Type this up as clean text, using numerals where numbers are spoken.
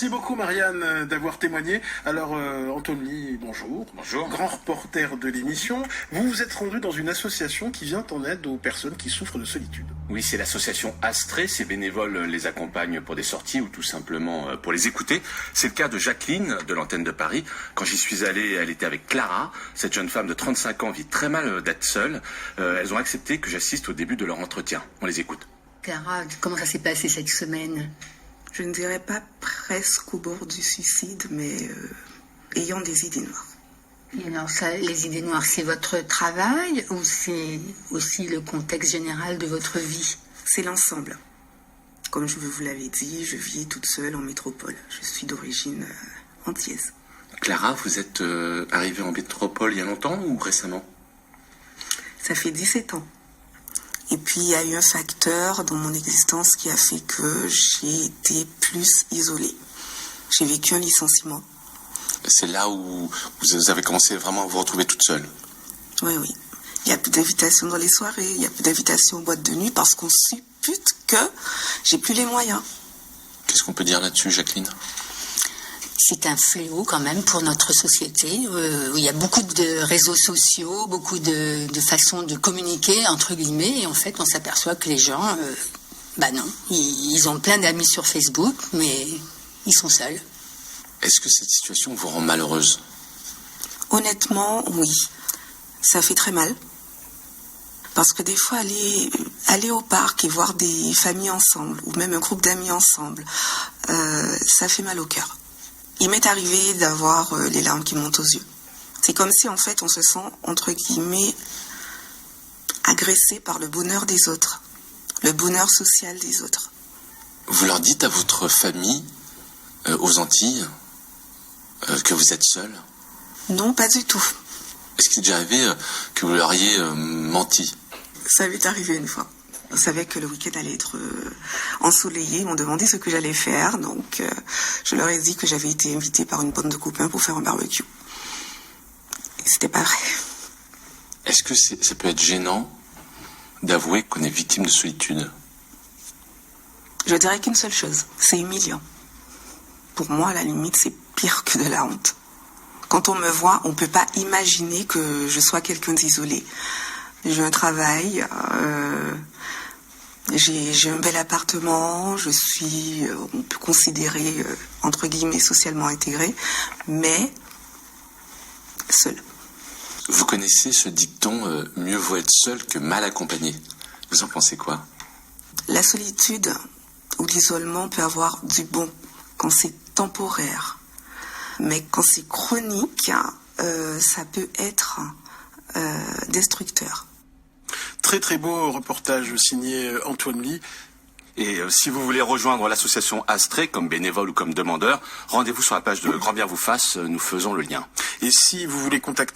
Merci beaucoup Marianne d'avoir témoigné. Alors Anthony, bonjour. Bonjour. Grand reporter de l'émission. Vous vous êtes rendu dans une association qui vient en aide aux personnes qui souffrent de solitude. Oui, c'est l'association Astrée. Ces bénévoles les accompagnent pour des sorties ou tout simplement pour les écouter. C'est le cas de Jacqueline de l'antenne de Paris. Quand j'y suis allé, elle était avec Clara. Cette jeune femme de 35 ans vit très mal d'être seule. Elles ont accepté que j'assiste au début de leur entretien. On les écoute. Clara, comment ça s'est passé cette semaine? Je ne dirais pas presque au bord du suicide, mais ayant des idées noires. Et alors ça, les idées noires, c'est votre travail ou c'est aussi le contexte général de votre vie? C'est l'ensemble. Comme je vous l'avais dit, je vis toute seule en métropole. Je suis d'origine antillaise. Clara, vous êtes arrivée en métropole il y a longtemps ou récemment? Ça fait 17 ans. Et puis, il y a eu un facteur dans mon existence qui a fait que j'ai été plus isolée. J'ai vécu un licenciement. C'est là où vous avez commencé vraiment à vous retrouver toute seule? Oui. Il n'y a plus d'invitation dans les soirées, il n'y a plus d'invitation aux boîtes de nuit parce qu'on suppute que j'ai plus les moyens. Qu'est-ce qu'on peut dire là-dessus, Jacqueline? C'est un fléau quand même pour notre société, où il y a beaucoup de réseaux sociaux, beaucoup de façons de communiquer, entre guillemets, et en fait on s'aperçoit que les gens, non, ils ont plein d'amis sur Facebook, mais ils sont seuls. Est-ce que cette situation vous rend malheureuse? Honnêtement, oui. Ça fait très mal. Parce que des fois, aller au parc et voir des familles ensemble, ou même un groupe d'amis ensemble, ça fait mal au cœur. Il m'est arrivé d'avoir les larmes qui montent aux yeux. C'est comme si, en fait, on se sent, entre guillemets, agressé par le bonheur des autres, le bonheur social des autres. Vous leur dites à votre famille, aux Antilles, que vous êtes seule? Non, pas du tout. Est-ce qu'il est déjà arrivé que vous leur ayez menti? Ça m'est arrivé une fois. On savait que le week-end allait être ensoleillé. Ils m'ont demandé ce que j'allais faire. Donc, je leur ai dit que j'avais été invitée par une bande de copains pour faire un barbecue. Et c'était pas vrai. Est-ce que ça peut être gênant d'avouer qu'on est victime de solitude? Je dirais qu'une seule chose. C'est humiliant. Pour moi, à la limite, c'est pire que de la honte. Quand on me voit, on ne peut pas imaginer que je sois quelqu'un d'isolé. J'ai un travail, j'ai un bel appartement, je suis, on peut considérer, entre guillemets, socialement intégrée, mais seule. Vous connaissez ce dicton « mieux vaut être seul que mal accompagné ». Vous en pensez quoi? La solitude ou l'isolement peut avoir du bon quand c'est temporaire. Mais quand c'est chronique, ça peut être destructeur. Très très beau reportage signé Antoine Ly. Et si vous voulez rejoindre l'association Astrée comme bénévole ou comme demandeur, rendez-vous sur la page de Grand Bien vous fasse, nous faisons le lien. Et si vous voulez contacter